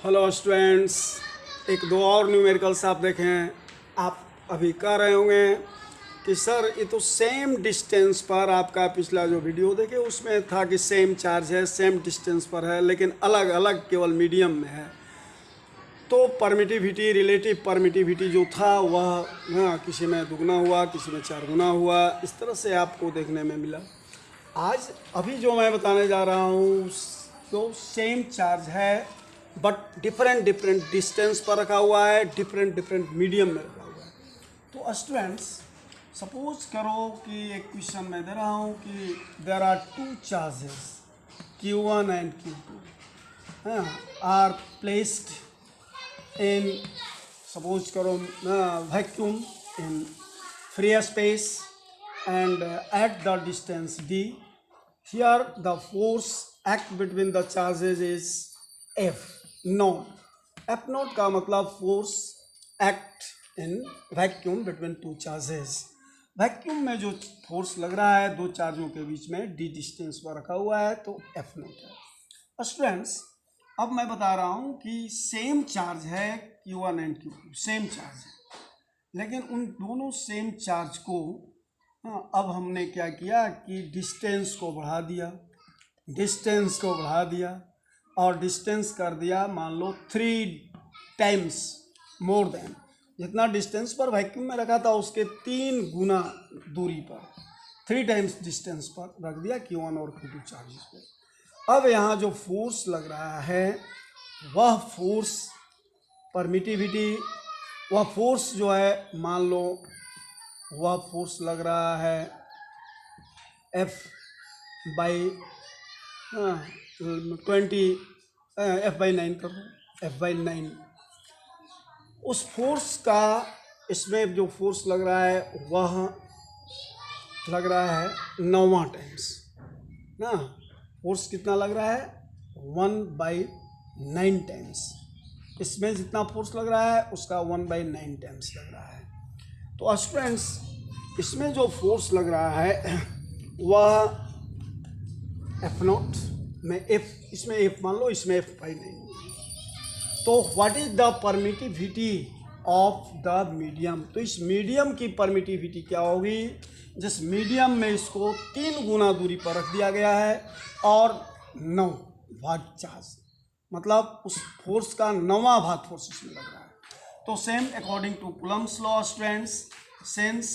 Hello students, एक दो और न्यूमेरिकल्स आप देखें। आप अभी कह रहे होंगे कि सर ये तो सेम डिस्टेंस पर, आपका पिछला जो वीडियो देखे उसमें था कि सेम चार्ज है, सेम डिस्टेंस पर है, लेकिन अलग अलग केवल मीडियम में है। तो परमिटिविटी, रिलेटिव परमिटिविटी जो था वह किसी में दुगना हुआ, किसी में चार गुना हुआ, इस तरह से आपको देखने में मिला। आज अभी जो मैं बताने जा रहा हूँ तो सेम चार्ज है बट डिफरेंट डिफरेंट डिस्टेंस पर रखा हुआ है, डिफरेंट डिफरेंट मीडियम में रखा हुआ है। तो स्टूडेंट्स, सपोज करो कि एक क्वेश्चन मैं दे रहा हूँ कि there are two charges Q1 and Q2 are placed in, suppose करो vacuum in free space and at the distance d. Here the force act between the charges is F naught. F naught का मतलब force act in vacuum between two charges. Vacuum में जो force लग रहा है दो चार्जों के बीच में d डिस्टेंस पर रखा हुआ है तो F naught है। स्टूडेंट्स, अब मैं बता रहा हूँ कि सेम चार्ज है Q1 and Q2, same charge है, लेकिन उन दोनों सेम चार्ज को अब हमने क्या किया कि डिस्टेंस को बढ़ा दिया और डिस्टेंस कर दिया मान लो 3 टाइम्स मोर देन, जितना डिस्टेंस पर वैक्यूम में रखा था उसके 3 गुना दूरी पर, 3 टाइम्स डिस्टेंस पर रख दिया Q1 और Q2 चार्जेस पे। अब यहाँ जो फोर्स लग रहा है वह फोर्स परमिटिविटी, वह फोर्स जो है मान लो वह फोर्स लग रहा है F बाई 9 कर दो, F बाई 9। उस फोर्स का इसमें जो फोर्स लग रहा है वह लग रहा है 9वां टाइम्स ना। फोर्स कितना लग रहा है 1/9 टाइम्स। इसमें जितना फोर्स लग रहा है उसका 1/9 टाइम्स लग रहा है। तो स्टूडेंट्स, इसमें जो फोर्स लग रहा है वह F नॉट में F, इसमें F मान लो, इसमें F/9। तो what is the permittivity of the medium? तो इस मीडियम की परमिटिविटी क्या होगी? जिस मीडियम में इसको 3 गुना दूरी पर रख दिया गया है और 9 भाग चार्ज, मतलब उस फोर्स का 9वां भाग फोर्स इसमें लग रहा है। तो same according to Coulomb's law students, since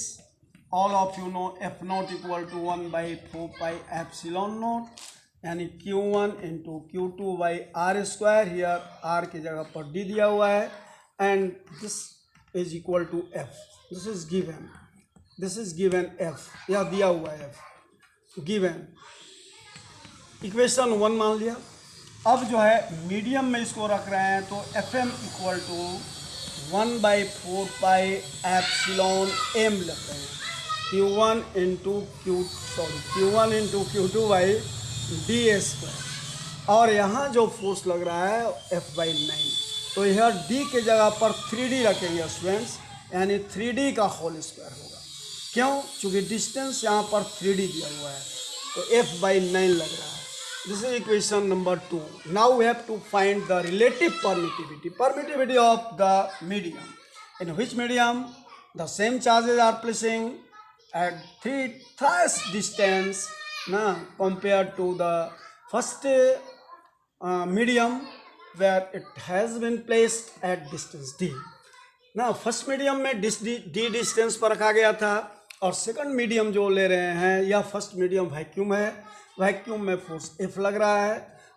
all of you know F naught equal to 1/4 pi epsilon naught, यानी Q1 into Q2 by R square, here R की जगह पर D दिया हुआ है and this is equal to F, this is given F, यह दिया हुआ है F given, इक्वेशन 1 मान लिया। अब जो है मीडियम में इसको रख रहे हैं तो Fm equal to 1/4 pi epsilon m लेते हैं, Q1 into Q2 by ds square. और यहाँ जो फोर्स लग रहा है F/9, तो यह D के जगह पर 3D रखेंगे स्टूडेंट्स, यानी 3D का होल स्क्वायर होगा। क्यों? क्योंकि डिस्टेंस यहाँ पर 3D दिया हुआ है तो F/9 लग रहा है। This is equation number 2. Now we have to find the relative permittivity of the medium. In which medium the same charges are placing at 3 thrice distance compared to the first medium where it has been placed at distance d. ना first medium में d distance पर रखा गया था और second medium जो ले रहे हैं यह फर्स्ट मीडियम वैक्यूम है, वैक्यूम में फोर्स F लग रहा है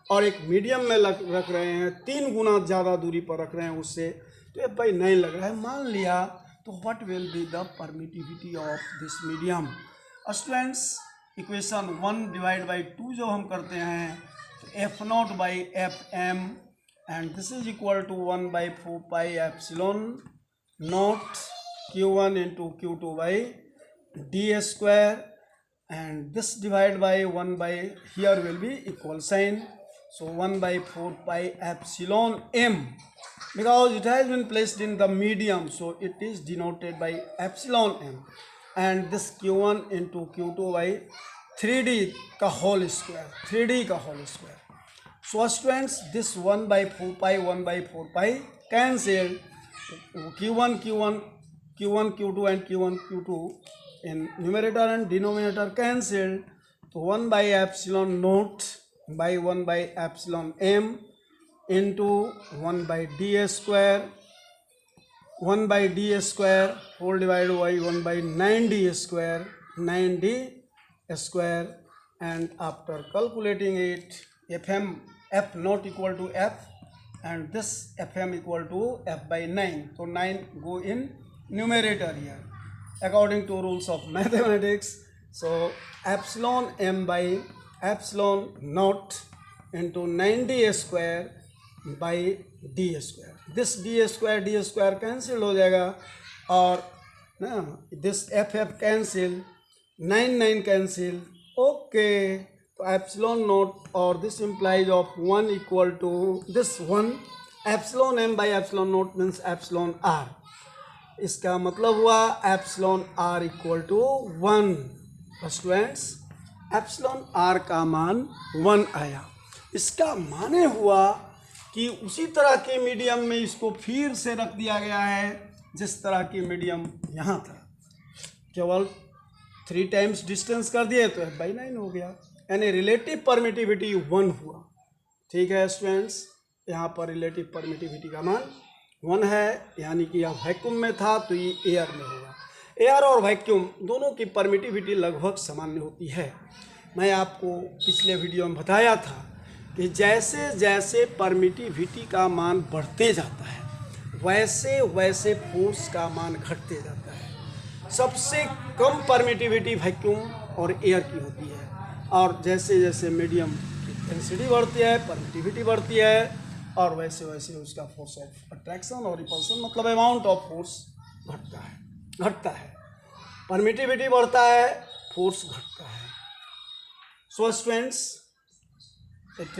और एक मीडियम में रख रहे हैं 3 गुना ज़्यादा दूरी पर रख रहे हैं उससे, तो F/9 लग रहा है मान लिया। तो what will be the permittivity of this medium? Students, equation 1 divide by 2 जो हम करते हैं तो F naught by Fm and this is equal to 1/4 pi epsilon naught Q1 into Q2 by d square, and this divided by 1 by, here will be equal sign, so 1/4 pi epsilon m, because it has been placed in the medium so it is denoted by epsilon m, and this Q1 into Q2 by 3D का whole square, So students, this 1 by 4 pi 1 by 4 pi cancelled. Q1 Q1 Q1 Q2 and Q1 Q2 in numerator and denominator cancelled. So 1 by epsilon naught by 1 by epsilon m into 1 by d square, 1 by d square whole divided by 1 by 9d square, 9d square, and after calculating it, fm f not equal to f and this fm equal to f by 9. So 9 go in numerator here according to rules of mathematics. So epsilon m by epsilon naught into 9d square by d square. This d square cancel हो जाएगा और ना this F cancel, 9 cancel. Okay, तो epsilon naught और this implies of 1 equal to this 1 epsilon M by epsilon naught means epsilon R. इसका मतलब हुआ epsilon R equal to 1. Students, epsilon R का मान 1 आया. इसका माने हुआ कि उसी तरह के मीडियम में इसको फिर से रख दिया गया है जिस तरह की मीडियम यहाँ था. केवल 3 टाइम्स डिस्टेंस कर दिए तो f by 9 हो गया, यानी रिलेटिव परमिटिविटी 1 हुआ. ठीक है स्टूडेंट्स, यहाँ पर रिलेटिव परमिटिविटी का मान 1 है, यानी कि यह वैक्यूम में था तो ये एयर में होगा. एयर और वैक्यूम दोनों की परमिटिविटी लगभग सामान्य होती है. मैं आपको पिछले वीडियो में बताया था कि जैसे जैसे परमिटिविटी का मान बढ़ते जाता है वैसे वैसे फोर्स का मान घटते जाता है. सबसे कम परमिटिविटी वैक्यूम और एयर की होती है, और जैसे जैसे मीडियम की डेंसिटी बढ़ती है, परमिटिविटी बढ़ती है, और वैसे वैसे उसका फोर्स ऑफ अट्रैक्शन और रिपल्सन मतलब अमाउंट ऑफ फोर्स घटता है. परमिटिविटी बढ़ता है, फोर्स घटता है. So students, it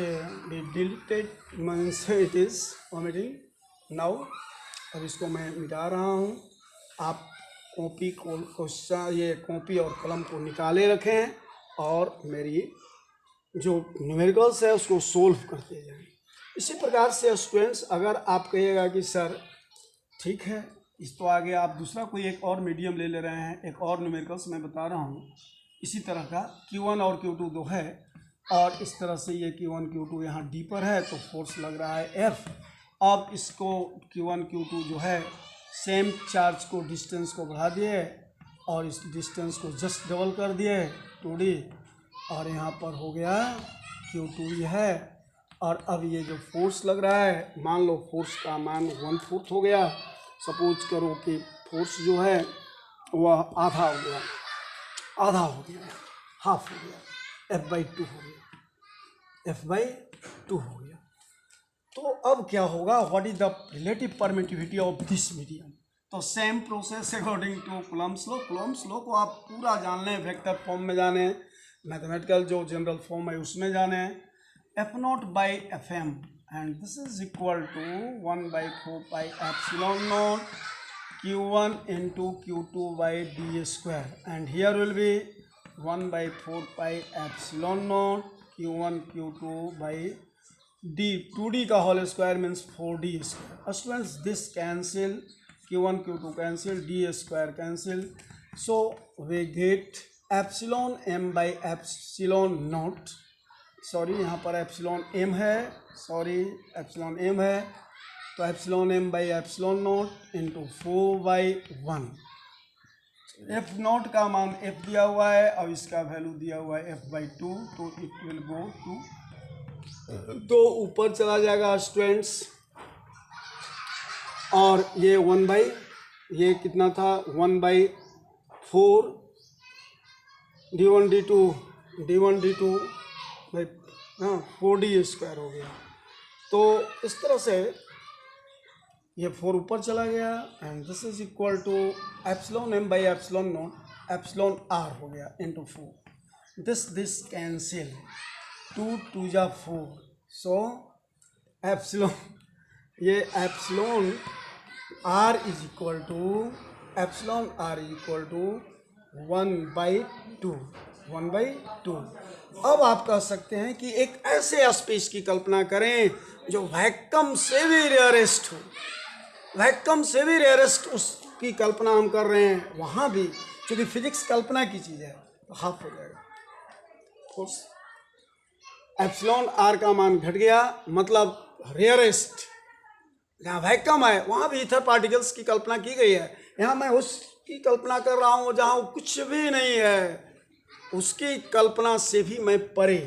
be deleted means it is omitting now. अब इसको मैं मिटा रहा हूँ. आप कॉपी को क्वेश्चन ये कॉपी और कलम को निकाले रखें और मेरी जो न्यूमेरिकल्स है उसको सोल्व करते जाएं. इसी प्रकार से स्टूडेंट्स, अगर आप कहिएगा कि सर ठीक है इस तो आगे आप दूसरा कोई एक और मीडियम ले रहे हैं, एक और न्यूमेरिकल्स मैं बता रहा हूँ इसी तरह का, Q1 और Q2 दो है और इस तरह से ये Q1 Q2 यहाँ डी पर है तो फोर्स लग रहा है F. अब इसको Q1 Q2 जो है सेम चार्ज को डिस्टेंस को बढ़ा दिए और इस डिस्टेंस को जस्ट डबल कर दिए 2D, और यहाँ पर हो गया Q2 ये है. और अब ये जो फोर्स लग रहा है, मान लो फोर्स का मान 1/4 हो गया. सपोज करो कि फोर्स जो है वह आधा हो गया, हाफ हो गया, F by 2 हो गया, F by 2 हो गया. तो अब क्या होगा, what is the relative permittivity of this medium. तो same process according to Coulomb's law. Coulomb's law को आप पूरा जान लें, वेक्टर फॉर्म में जाने, मैथमेटिकल जो जनरल फॉर्म है उसमें जाने. F0 by Fm and this is equal to 1 by 4 pi epsilon naught Q1 into Q2 by d square, and here will be 1 by 4 pi epsilon naught Q1 Q2 by d. 2d का whole square means 4d square. Students, this cancel, Q1 Q2 cancel, d square cancel. So we get epsilon m by epsilon naught. Sorry, यहाँ पर epsilon m है, epsilon m है, तो epsilon m by epsilon naught into 4/1. F naught का मान f दिया हुआ है और इसका वैल्यू दिया हुआ है f by 2, तो इट विल गो टू तो ऊपर चला जाएगा स्टूडेंट्स. और ये 1 बाई ये कितना था 1/4 d1 d2 भाई 4d स्क्वायर हो गया. तो इस तरह से ये 4 ऊपर चला गया and this is equal to epsilon m by epsilon naught epsilon r हो गया इंटू 4. दिस कैंसिल, 2 जा 4. सो एप्सिलॉन ये epsilon r is equal to 1/2 1/2। अब आप कह सकते हैं कि एक ऐसे स्पेस की कल्पना करें जो वैक्यूम से भी रेयरेस्ट हो, वैक्यूम से भी रेयरेस्ट उसकी कल्पना हम कर रहे हैं। वहाँ भी क्योंकि फिजिक्स कल्पना की चीज़ है तो हाफ हो जाएगा फोर्स। एप्सिलॉन आर का मान घट गया, मतलब रेयरेस्ट जहाँ वैक्यूम है वहाँ भी ईथर पार्टिकल्स की कल्पना की गई है। यहाँ मैं उसकी कल्पना कर रहा हूँ जहाँ कुछ भी नहीं है, उसकी कल्पना से भी मैं परे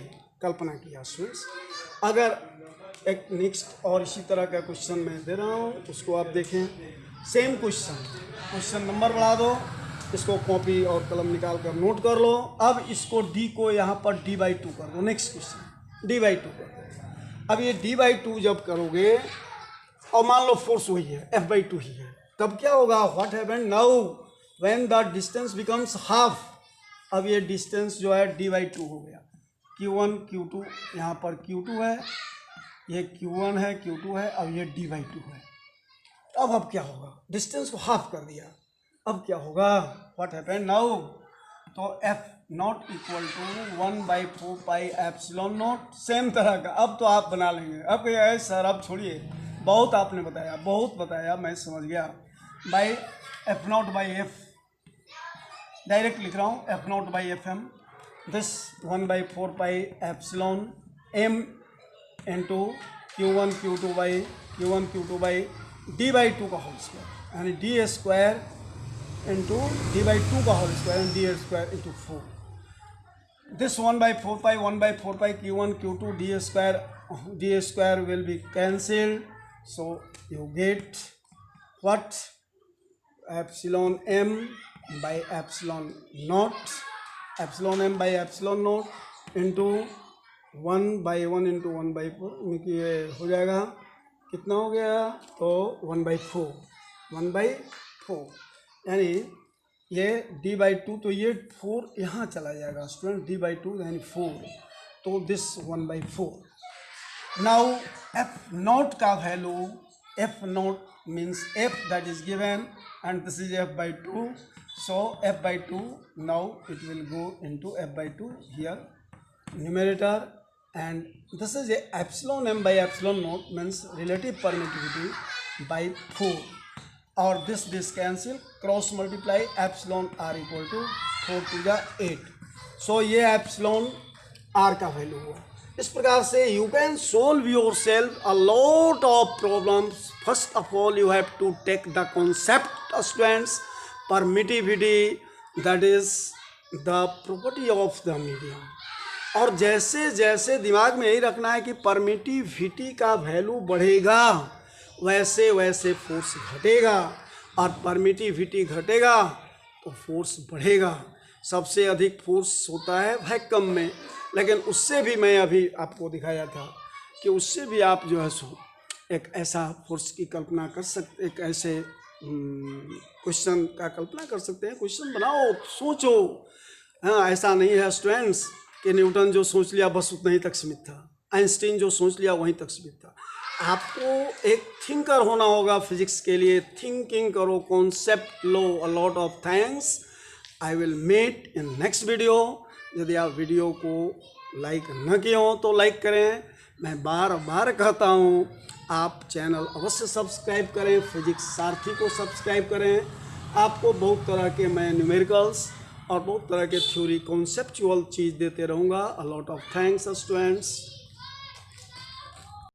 कल्पना किया। स्टूडेंट्स, अगर एक नेक्स्ट और इसी तरह का क्वेश्चन मैं दे रहा हूँ, उसको आप देखें। सेम क्वेश्चन नंबर बढ़ा दो, इसको कॉपी और कलम निकाल कर नोट कर लो। अब इसको d को यहाँ पर d/2 कर दो। नेक्स्ट क्वेश्चन d/2 कर दो। अब ये d/2 जब करोगे और मान लो फोर्स वही है, F/2 ही है, तब क्या होगा? What happened now when the distance becomes half. अब ये डिस्टेंस जो है d/2 हो गया। Q1 Q2, यहाँ पर Q2 है, ये Q1 है, Q2 है, अब ये d/2 है। अब क्या होगा? डिस्टेंस को हाफ कर दिया, अब क्या होगा? What happened now? तो F0 equal to 1/4 pi epsilon naught. Same तरह का अब तो आप बना लेंगे। अब क्या सर, अब छोड़िए, बहुत आपने बताया, बहुत बताया, मैं समझ गया। बाई F0/F डायरेक्ट लिख रहा हूँ, F0/Fm this 1/4 pi epsilon m into Q1 Q2 by d/2 का होल स्क्वायर, यानी d² इंटू d/2 का होल स्क्वायर and d² into 4। This 1/4 pi Q1 Q2 d² will be cancelled, so you get what? Epsilon m by epsilon naught, epsilon m by epsilon naught into 1/1 into 1/4, ये हो जाएगा, कितना हो गया? तो 1/4, यानी ये d/2, तो ये 4 यहाँ चला जाएगा स्टूडेंट, d/2 यानी 4, तो दिस 1/4। नाउ F0 का value, F0 means F that is given and this is F/2, so F/2, now it will go into F/2 here numerator, and this is a epsilon m by epsilon naught means relative permittivity by 4, और this cancel, cross multiply epsilon R equal to 4 to the 8, so ये epsilon R का value हुआ। इस प्रकार से you can solve yourself a lot of problems. First of all you have to take the concept students, permittivity, that is the property of the medium. और जैसे जैसे दिमाग में यही रखना है कि परमिटिविटी का वैल्यू बढ़ेगा वैसे वैसे फोर्स घटेगा, और परमिटिविटी घटेगा तो फोर्स बढ़ेगा। सबसे अधिक फोर्स होता है वैक्यूम में, लेकिन उससे भी मैं अभी आपको दिखाया था कि उससे भी आप जो है सो एक ऐसा फोर्स की कल्पना कर सकते, एक ऐसे क्वेश्चन का कल्पना कर सकते हैं। क्वेश्चन बनाओ, सोचो। हाँ, ऐसा नहीं है स्टूडेंट्स कि न्यूटन जो सोच लिया बस उतना ही तक सीमित था, आइंस्टीन जो सोच लिया वहीं तक सीमित था। आपको एक थिंकर होना होगा फिजिक्स के लिए। थिंकिंग करो, कॉन्सेप्ट लो। A lot of thanks. I will meet in next video. यदि आप वीडियो को लाइक न किए हो तो लाइक करें। मैं बार बार कहता हूँ आप चैनल अवश्य सब्सक्राइब करें, फिजिक्स सारथी को सब्सक्राइब करें। आपको बहुत तरह के मैं न्यूमेरिकल्स और बहुत तरह के थ्योरी कॉन्सेप्चुअल चीज़ देते रहूँगा। अ लॉट ऑफ थैंक्स स्टूडेंट्स।